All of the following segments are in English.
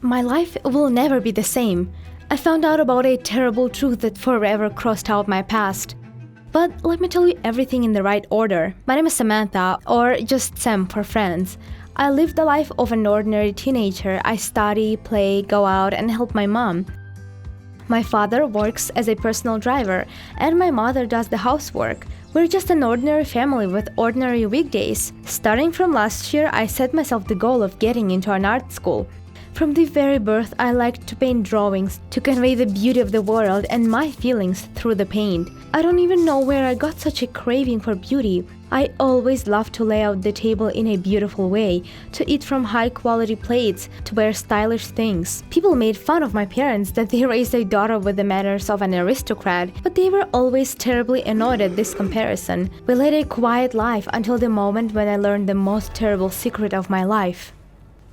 My life will never be the same. I found out about a terrible truth that forever crossed out my past. But let me tell you everything in the right order. My name is Samantha, or just Sam for friends. I live the life of an ordinary teenager. I study, play, go out, and help my mom. My father works as a personal driver, and my mother does the housework. We're just an ordinary family with ordinary weekdays. Starting from last year, I set myself the goal of getting into an art school. From the very birth, I liked to paint drawings to convey the beauty of the world and my feelings through the paint. I don't even know where I got such a craving for beauty. I always loved to lay out the table in a beautiful way, to eat from high-quality plates, to wear stylish things. People made fun of my parents that they raised a daughter with the manners of an aristocrat, but they were always terribly annoyed at this comparison. We led a quiet life until the moment when I learned the most terrible secret of my life.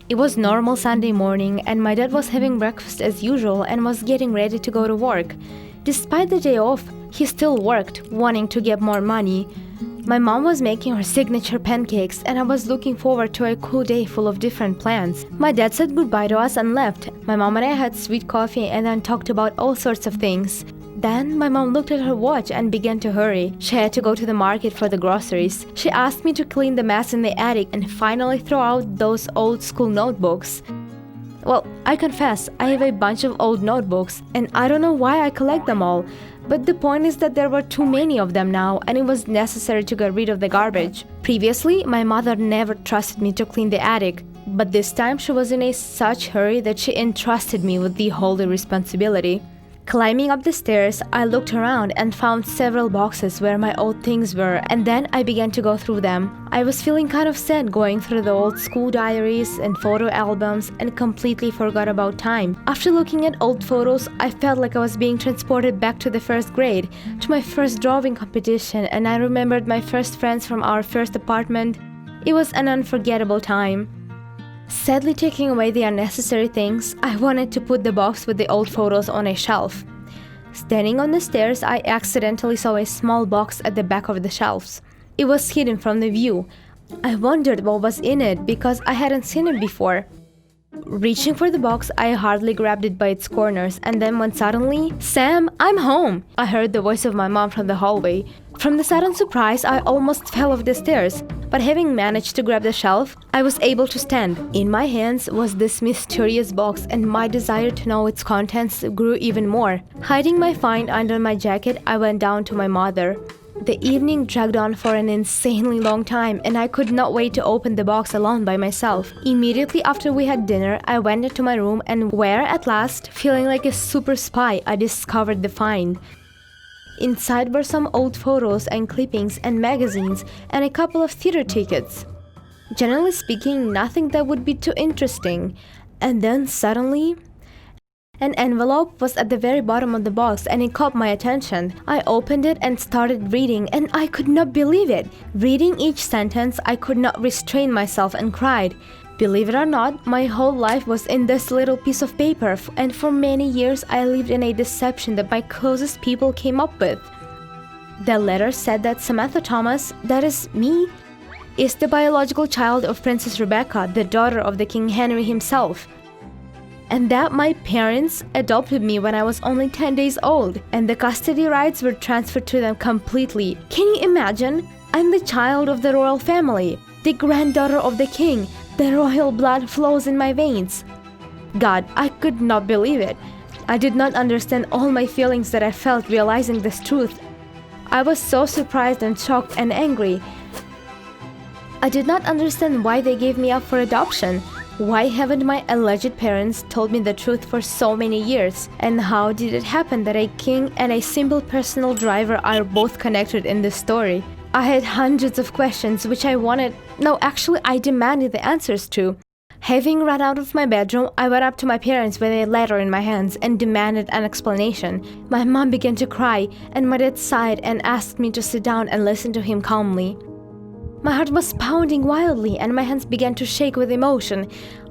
It was normal Sunday morning, and my dad was having breakfast as usual and was getting ready to go to work. Despite the day off, he still worked, wanting to get more money. My mom was making her signature pancakes, and I was looking forward to a cool day full of different plans. My dad said goodbye to us and left. My mom and I had sweet coffee and then talked about all sorts of things. Then my mom looked at her watch and began to hurry. She had to go to the market for the groceries. She asked me to clean the mess in the attic and finally throw out those old school notebooks. Well, I confess, I have a bunch of old notebooks, and I don't know why I collect them all. But the point is that there were too many of them now, and it was necessary to get rid of the garbage. Previously, my mother never trusted me to clean the attic, but this time she was in such hurry that she entrusted me with the holy responsibility. Climbing up the stairs, I looked around and found several boxes where my old things were, and then I began to go through them. I was feeling kind of sad going through the old school diaries and photo albums and completely forgot about time. After looking at old photos, I felt like I was being transported back to the first grade, to my first drawing competition, and I remembered my first friends from our first apartment. It was an unforgettable time. Sadly taking away the unnecessary things, I wanted to put the box with the old photos on a shelf. Standing on the stairs, I accidentally saw a small box at the back of the shelves. It was hidden from the view. I wondered what was in it because I hadn't seen it before. Reaching for the box, I hardly grabbed it by its corners, and then when suddenly, "Sam, I'm home!" I heard the voice of my mom from the hallway. From the sudden surprise, I almost fell off the stairs, but having managed to grab the shelf, I was able to stand. In my hands was this mysterious box, and my desire to know its contents grew even more. Hiding my find under my jacket, I went down to my mother. The evening dragged on for an insanely long time, and I could not wait to open the box alone by myself. Immediately after we had dinner, I went into my room, and where, at last, feeling like a super spy, I discovered the find. Inside were some old photos and clippings and magazines and a couple of theater tickets. Generally speaking, nothing that would be too interesting. And then suddenly, an envelope was at the very bottom of the box, and it caught my attention. I opened it and started reading, and I could not believe it. Reading each sentence, I could not restrain myself and cried. Believe it or not, my whole life was in this little piece of paper, and for many years I lived in a deception that my closest people came up with. The letter said that Samantha Thomas, that is me, is the biological child of Princess Rebecca, the daughter of the King Henry himself. And that my parents adopted me when I was only 10 days old, and the custody rights were transferred to them completely. Can you imagine? I'm the child of the royal family, the granddaughter of the king. The royal blood flows in my veins. God, I could not believe it. I did not understand all my feelings that I felt realizing this truth. I was so surprised and shocked and angry. I did not understand why they gave me up for adoption. Why haven't my alleged parents told me the truth for so many years? And how did it happen that a king and a simple personal driver are both connected in this story? I had hundreds of questions which I demanded the answers to. Having run out of my bedroom, I went up to my parents with a letter in my hands and demanded an explanation. My mom began to cry, and my dad sighed and asked me to sit down and listen to him calmly. My heart was pounding wildly, and my hands began to shake with emotion.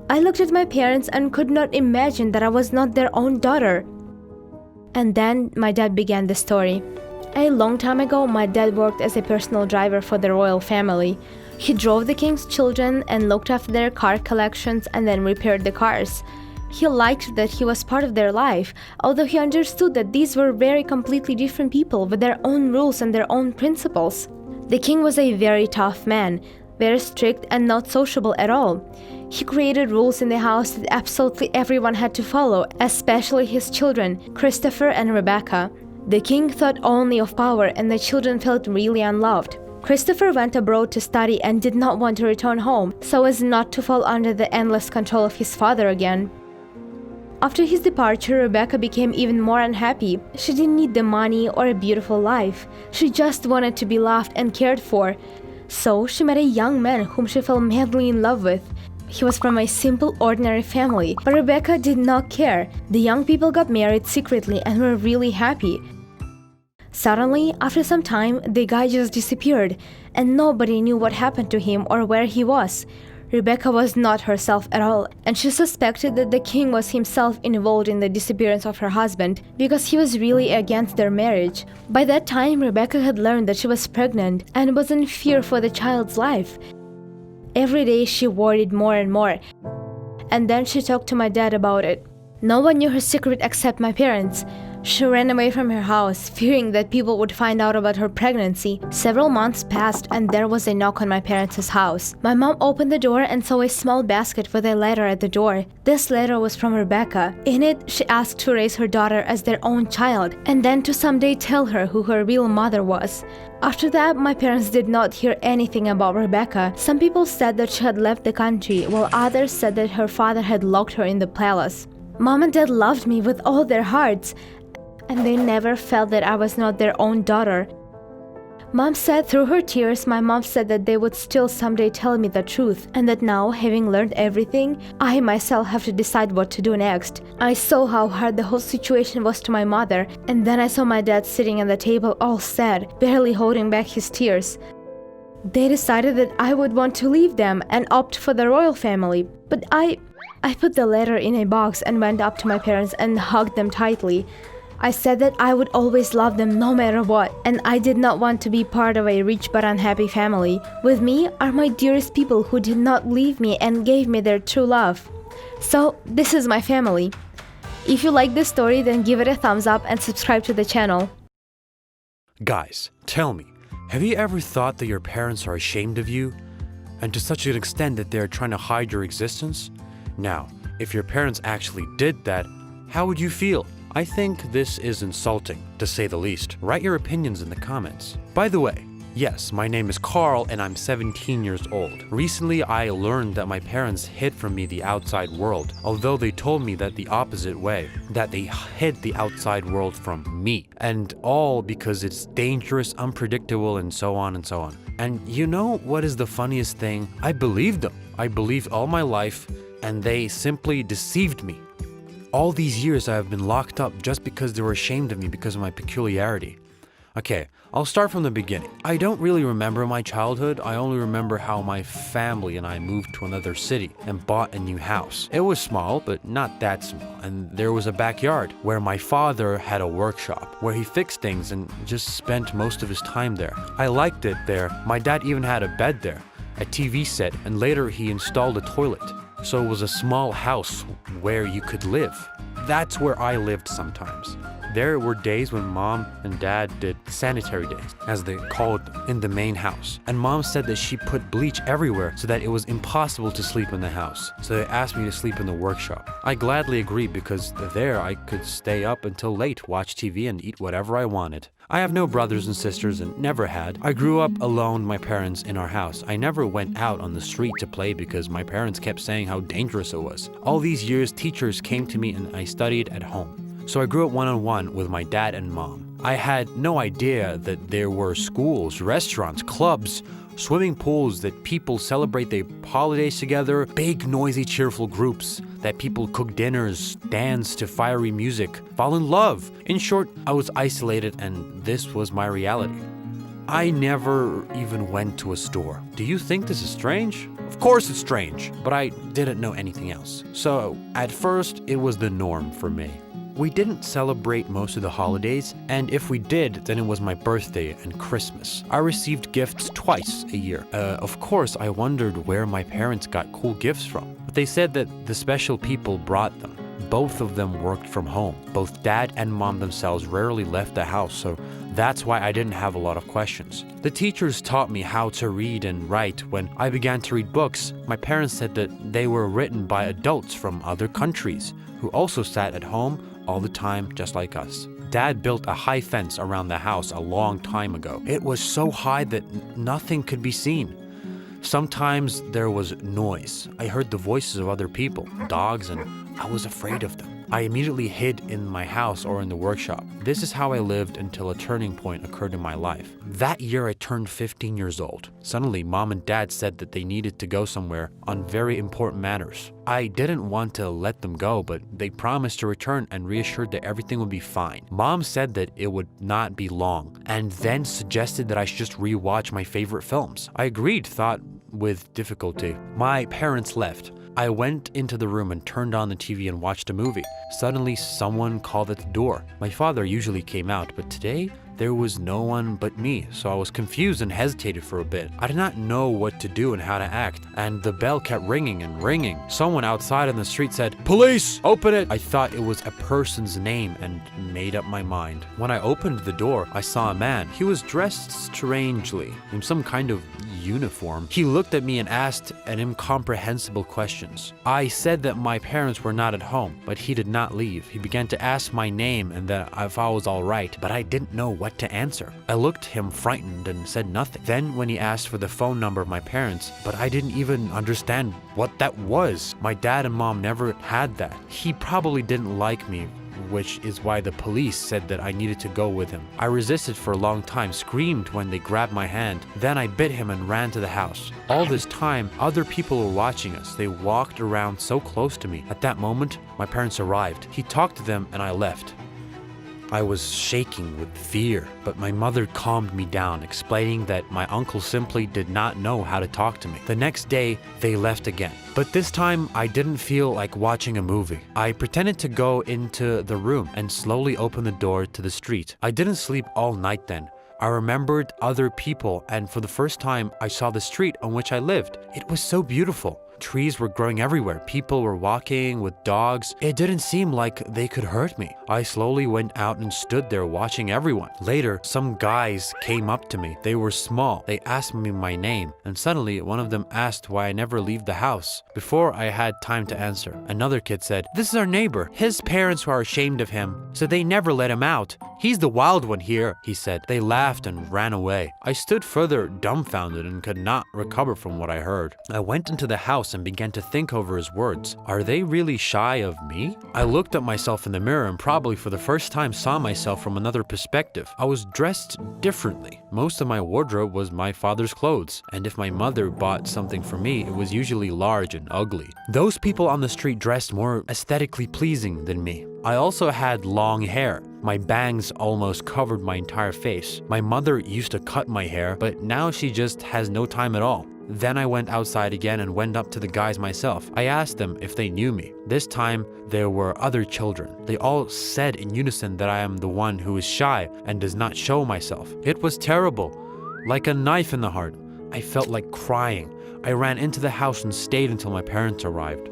I looked at my parents and could not imagine that I was not their own daughter. And then my dad began the story. A long time ago, my dad worked as a personal driver for the royal family. He drove the king's children and looked after their car collections and then repaired the cars. He liked that he was part of their life, although he understood that these were very completely different people with their own rules and their own principles. The king was a very tough man, very strict and not sociable at all. He created rules in the house that absolutely everyone had to follow, especially his children, Christopher and Rebecca. The king thought only of power and the children felt really unloved. Christopher went abroad to study and did not want to return home, so as not to fall under the endless control of his father again. After his departure, Rebecca became even more unhappy. She didn't need the money or a beautiful life. She just wanted to be loved and cared for. So she met a young man whom she fell madly in love with. He was from a simple, ordinary family, but Rebecca did not care. The young people got married secretly and were really happy. Suddenly, after some time, the guy just disappeared, and nobody knew what happened to him or where he was. Rebecca was not herself at all, and she suspected that the king was himself involved in the disappearance of her husband because he was really against their marriage. By that time, Rebecca had learned that she was pregnant and was in fear for the child's life. Every day she worried more and more, and then she talked to my dad about it. No one knew her secret except my parents. She ran away from her house, fearing that people would find out about her pregnancy. Several months passed and there was a knock on my parents' house. My mom opened the door and saw a small basket with a letter at the door. This letter was from Rebecca. In it, she asked to raise her daughter as their own child, and then to someday tell her who her real mother was. After that, my parents did not hear anything about Rebecca. Some people said that she had left the country, while others said that her father had locked her in the palace. Mom and dad loved me with all their hearts, and they never felt that I was not their own daughter. Mom said through her tears, my mom said that they would still someday tell me the truth, and that now, having learned everything, I myself have to decide what to do next. I saw how hard the whole situation was to my mother, and then I saw my dad sitting at the table all sad, barely holding back his tears. They decided that I would want to leave them and opt for the royal family, but I put the letter in a box and went up to my parents and hugged them tightly. I said that I would always love them no matter what, and I did not want to be part of a rich but unhappy family. With me are my dearest people who did not leave me and gave me their true love. So, this is my family. If you like this story, then give it a thumbs up and subscribe to the channel. Guys, tell me, have you ever thought that your parents are ashamed of you? And to such an extent that they're trying to hide your existence? Now, if your parents actually did that, how would you feel? I think this is insulting, to say the least. Write your opinions in the comments. By the way, yes, my name is Carl and I'm 17 years old. Recently, I learned that my parents hid from me the outside world, although they told me that the opposite way, that they hid the outside world from me. And all because it's dangerous, unpredictable, and so on and so on. And you know what is the funniest thing? I believed them. I believed all my life, and they simply deceived me. All these years I have been locked up just because they were ashamed of me because of my peculiarity. Okay, I'll start from the beginning. I don't really remember my childhood. I only remember how my family and I moved to another city and bought a new house. It was small, but not that small. And there was a backyard where my father had a workshop where he fixed things and just spent most of his time there. I liked it there. My dad even had a bed there, a TV set, and later he installed a toilet. So it was a small house where you could live. That's where I lived sometimes. There were days when mom and dad did sanitary days, as they called them, in the main house. And mom said that she put bleach everywhere so that it was impossible to sleep in the house. So they asked me to sleep in the workshop. I gladly agreed because there I could stay up until late, watch TV, and eat whatever I wanted. I have no brothers and sisters and never had. I grew up alone with my parents in our house. I never went out on the street to play because my parents kept saying how dangerous it was. All these years, teachers came to me and I studied at home. So I grew up one-on-one with my dad and mom. I had no idea that there were schools, restaurants, clubs, swimming pools, that people celebrate their holidays together, big, noisy, cheerful groups, that people cook dinners, dance to fiery music, fall in love. In short, I was isolated and this was my reality. I never even went to a store. Do you think this is strange? Of course it's strange, but I didn't know anything else. So at first, it was the norm for me. We didn't celebrate most of the holidays, and if we did, then it was my birthday and Christmas. I received gifts twice a year. Of course, I wondered where my parents got cool gifts from, but they said that the special people brought them. Both of them worked from home. Both dad and mom themselves rarely left the house, so that's why I didn't have a lot of questions. The teachers taught me how to read and write. When I began to read books, my parents said that they were written by adults from other countries who also sat at home all the time just like us. Dad built a high fence around the house a long time ago. It was so high that nothing could be seen. Sometimes there was noise. I heard the voices of other people, dogs, and I was afraid of them. I immediately hid in my house or in the workshop. This is how I lived until a turning point occurred in my life. That year I turned 15 years old. Suddenly, mom and dad said that they needed to go somewhere on very important matters. I didn't want to let them go, but they promised to return and reassured that everything would be fine. Mom said that it would not be long, and then suggested that I should just rewatch my favorite films. I agreed, thought with difficulty. My parents left. I went into the room and turned on the TV and watched a movie. Suddenly, someone called at the door. My father usually came out, but today, there was no one but me, so I was confused and hesitated for a bit. I did not know what to do and how to act, and the bell kept ringing and ringing. Someone outside on the street said, "Police, open it!" I thought it was a person's name and made up my mind. When I opened the door, I saw a man. He was dressed strangely, in some kind of uniform. He looked at me and asked an incomprehensible questions. I said that my parents were not at home, but he did not leave. He began to ask my name and that if I was all right, but I didn't know what to answer. I looked at him frightened and said nothing. Then when he asked for the phone number of my parents, but I didn't even understand what that was. My dad and mom never had that. He probably didn't like me, which is why the police said that I needed to go with him. I resisted for a long time, screamed when they grabbed my hand. Then I bit him and ran to the house. All this time, other people were watching us. They walked around so close to me. At that moment, my parents arrived. He talked to them and I left. I was shaking with fear, but my mother calmed me down, explaining that my uncle simply did not know how to talk to me. The next day, they left again. But this time, I didn't feel like watching a movie. I pretended to go into the room and slowly open the door to the street. I didn't sleep all night then. I remembered other people, and for the first time, I saw the street on which I lived. It was so beautiful. Trees were growing everywhere. People were walking with dogs. It didn't seem like they could hurt me. I slowly went out and stood there watching everyone. Later, some guys came up to me. They were small. They asked me my name, and suddenly one of them asked why I never leave the house. Before I had time to answer, another kid said, "This is our neighbor. His parents are ashamed of him, so they never let him out. He's the wild one here," he said. They laughed and ran away. I stood further dumbfounded and could not recover from what I heard. I went into the house and began to think over his words. Are they really shy of me? I looked at myself in the mirror and probably for the first time saw myself from another perspective. I was dressed differently. Most of my wardrobe was my father's clothes, and if my mother bought something for me, it was usually large and ugly. Those people on the street dressed more aesthetically pleasing than me. I also had long hair. My bangs almost covered my entire face. My mother used to cut my hair, but now she just has no time at all. Then I went outside again and went up to the guys myself. I asked them if they knew me. This time, there were other children. They all said in unison that I am the one who is shy and does not show myself. It was terrible, like a knife in the heart. I felt like crying. I ran into the house and stayed until my parents arrived.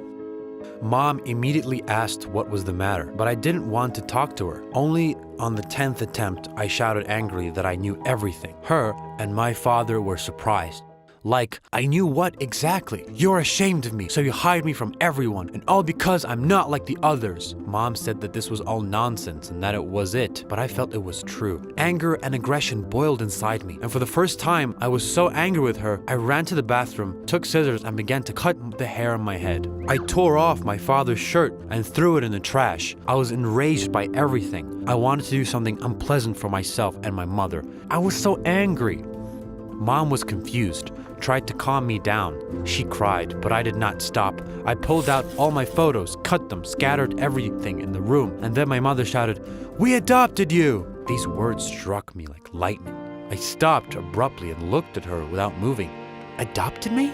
Mom immediately asked what was the matter, but I didn't want to talk to her. Only on the 10th attempt, I shouted angrily that I knew everything. Her and my father were surprised. Like, I knew what exactly? You're ashamed of me, so you hide me from everyone, and all because I'm not like the others. Mom said that this was all nonsense and that it was it, but I felt it was true. Anger and aggression boiled inside me, and for the first time, I was so angry with her, I ran to the bathroom, took scissors, and began to cut the hair on my head. I tore off my father's shirt and threw it in the trash. I was enraged by everything. I wanted to do something unpleasant for myself and my mother. I was so angry. Mom was confused, tried to calm me down. She cried, but I did not stop. I pulled out all my photos, cut them, scattered everything in the room, and then my mother shouted, "We adopted you!" These words struck me like lightning. I stopped abruptly and looked at her without moving. "Adopted me?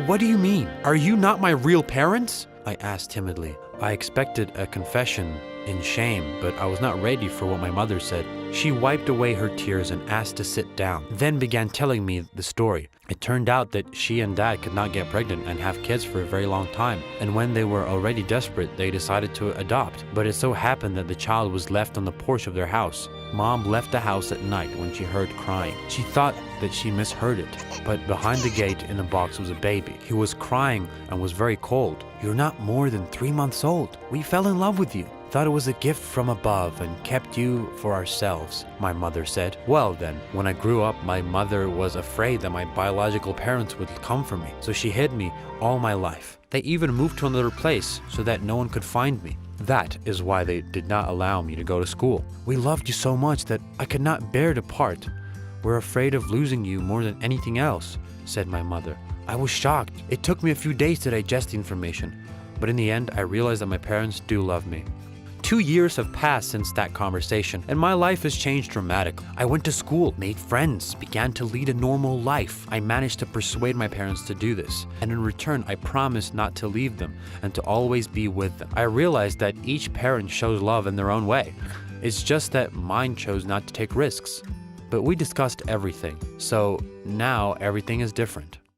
What do you mean? Are you not my real parents?" I asked timidly. I expected a confession in shame, but I was not ready for what my mother said. She wiped away her tears and asked to sit down, then began telling me the story. It turned out that she and Dad could not get pregnant and have kids for a very long time, and when they were already desperate, they decided to adopt. But it so happened that the child was left on the porch of their house. Mom left the house at night when she heard crying. She thought that she misheard it, but behind the gate in the box was a baby. He was crying and was very cold. "You're not more than 3 months old. We fell in love with you. Thought it was a gift from above and kept you for ourselves," my mother said. Well then, when I grew up, my mother was afraid that my biological parents would come for me, so she hid me all my life. They even moved to another place so that no one could find me. That is why they did not allow me to go to school. "We loved you so much that I could not bear to part. We're afraid of losing you more than anything else," said my mother. I was shocked. It took me a few days to digest the information, but in the end, I realized that my parents do love me. 2 years have passed since that conversation, and my life has changed dramatically. I went to school, made friends, began to lead a normal life. I managed to persuade my parents to do this, and in return, I promised not to leave them and to always be with them. I realized that each parent shows love in their own way. It's just that mine chose not to take risks. But we discussed everything, so now everything is different.